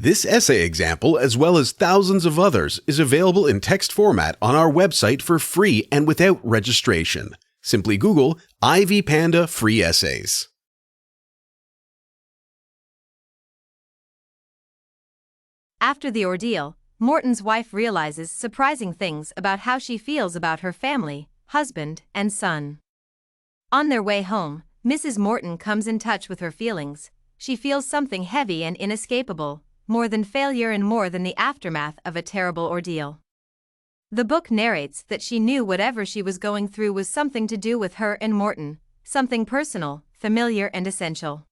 This essay example, as well as thousands of others, is available in text format on our website for free and without registration. Simply Google Ivy Panda Free Essays. After the ordeal, Morton's wife realizes surprising things about how she feels about her family, husband, and son. On their way home, Mrs. Morton comes in touch with her feelings. She feels something heavy and inescapable, more than failure and more than the aftermath of a terrible ordeal. The book narrates that she knew whatever she was going through was something to do with her and Morton, something personal, familiar, and essential.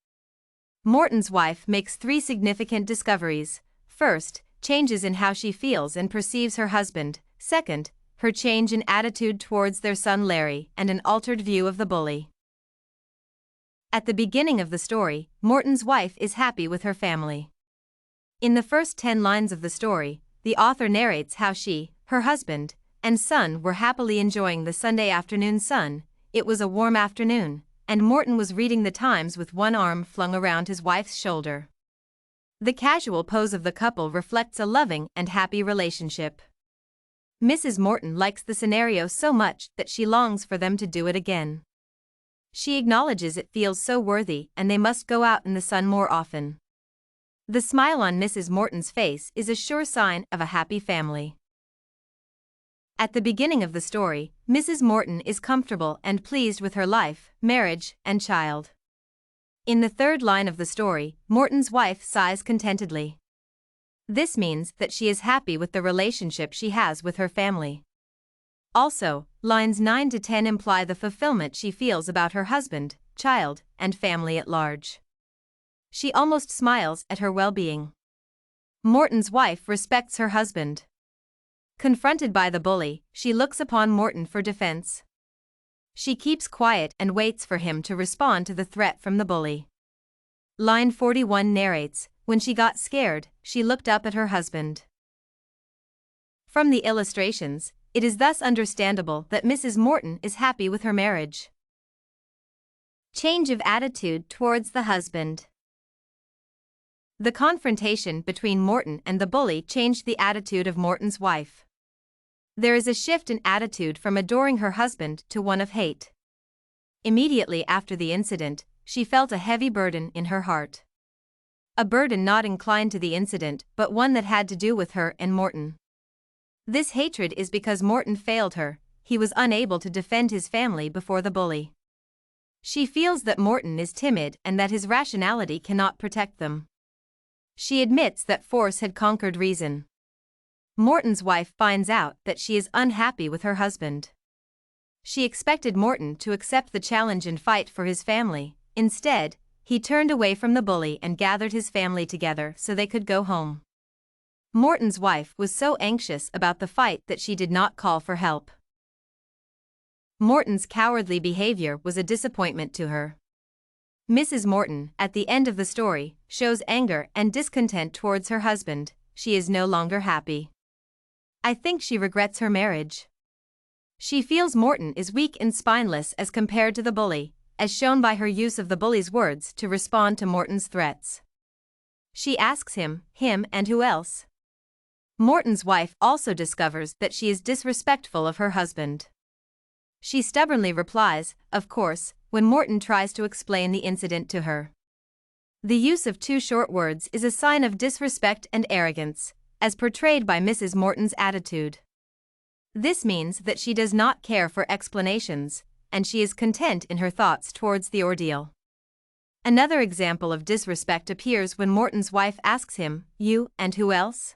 Morton's wife makes 3 significant discoveries. First, changes in how she feels and perceives her husband. Second, her change in attitude towards their son Larry, and an altered view of the bully. At the beginning of the story, Morton's wife is happy with her family. In the first 10 lines of the story, the author narrates how she, her husband, and son were happily enjoying the Sunday afternoon sun. It was a warm afternoon, and Morton was reading the Times with one arm flung around his wife's shoulder. The casual pose of the couple reflects a loving and happy relationship. Mrs. Morton likes the scenario so much that she longs for them to do it again. She acknowledges it feels so worthy and they must go out in the sun more often. The smile on Mrs. Morton's face is a sure sign of a happy family. At the beginning of the story, Mrs. Morton is comfortable and pleased with her life, marriage, and child. In the 3rd line of the story, Morton's wife sighs contentedly. This means that she is happy with the relationship she has with her family. Also, lines 9 to 10 imply the fulfillment she feels about her husband, child, and family at large. She almost smiles at her well-being. Morton's wife respects her husband. Confronted by the bully, she looks upon Morton for defense. She keeps quiet and waits for him to respond to the threat from the bully. Line 41 narrates, when she got scared, she looked up at her husband. From the illustrations, it is thus understandable that Mrs. Morton is happy with her marriage. Change of attitude towards the husband. The confrontation between Morton and the bully changed the attitude of Morton's wife. There is a shift in attitude from adoring her husband to one of hate. Immediately after the incident, she felt a heavy burden in her heart. A burden not inclined to the incident, but one that had to do with her and Morton. This hatred is because Morton failed her. He was unable to defend his family before the bully. She feels that Morton is timid and that his rationality cannot protect them. She admits that force had conquered reason. Morton's wife finds out that she is unhappy with her husband. She expected Morton to accept the challenge and fight for his family. Instead, he turned away from the bully and gathered his family together so they could go home. Morton's wife was so anxious about the fight that she did not call for help. Morton's cowardly behavior was a disappointment to her. Mrs. Morton, at the end of the story, shows anger and discontent towards her husband. She is no longer happy. I think she regrets her marriage. She feels Morton is weak and spineless as compared to the bully, as shown by her use of the bully's words to respond to Morton's threats. She asks him, and who else? Morton's wife also discovers that she is disrespectful of her husband. She stubbornly replies, of course, when Morton tries to explain the incident to her. The use of 2 short words is a sign of disrespect and arrogance, as portrayed by Mrs. Morton's attitude. This means that she does not care for explanations, and she is content in her thoughts towards the ordeal. Another example of disrespect appears when Morton's wife asks him, you, and who else?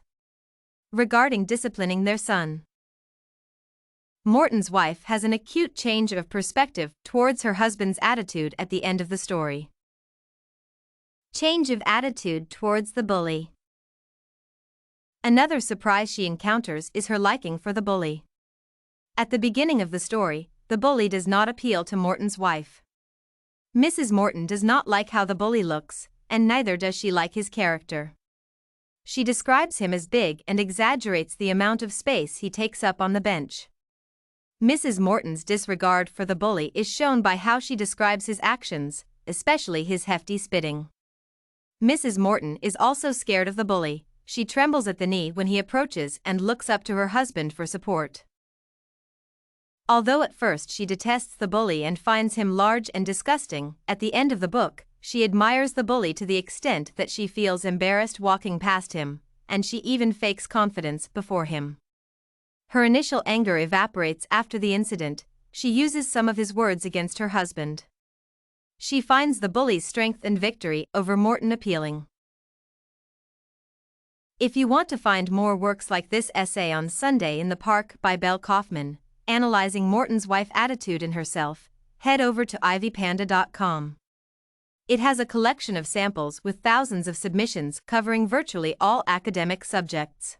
Regarding disciplining their son. Morton's wife has an acute change of perspective towards her husband's attitude at the end of the story. Change of attitude towards the bully. Another surprise she encounters is her liking for the bully. At the beginning of the story, the bully does not appeal to Morton's wife. Mrs. Morton does not like how the bully looks, and neither does she like his character. She describes him as big and exaggerates the amount of space he takes up on the bench. Mrs. Morton's disregard for the bully is shown by how she describes his actions, especially his hefty spitting. Mrs. Morton is also scared of the bully. She trembles at the knee when he approaches and looks up to her husband for support. Although at first she detests the bully and finds him large and disgusting, at the end of the book, she admires the bully to the extent that she feels embarrassed walking past him, and she even fakes confidence before him. Her initial anger evaporates after the incident. She uses some of his words against her husband. She finds the bully's strength and victory over Morton appealing. If you want to find more works like this essay on Sunday in the Park by Bel Kaufman, Analyzing Morton's Wife Attitude in Herself, head over to ivypanda.com. It has a collection of samples with thousands of submissions covering virtually all academic subjects.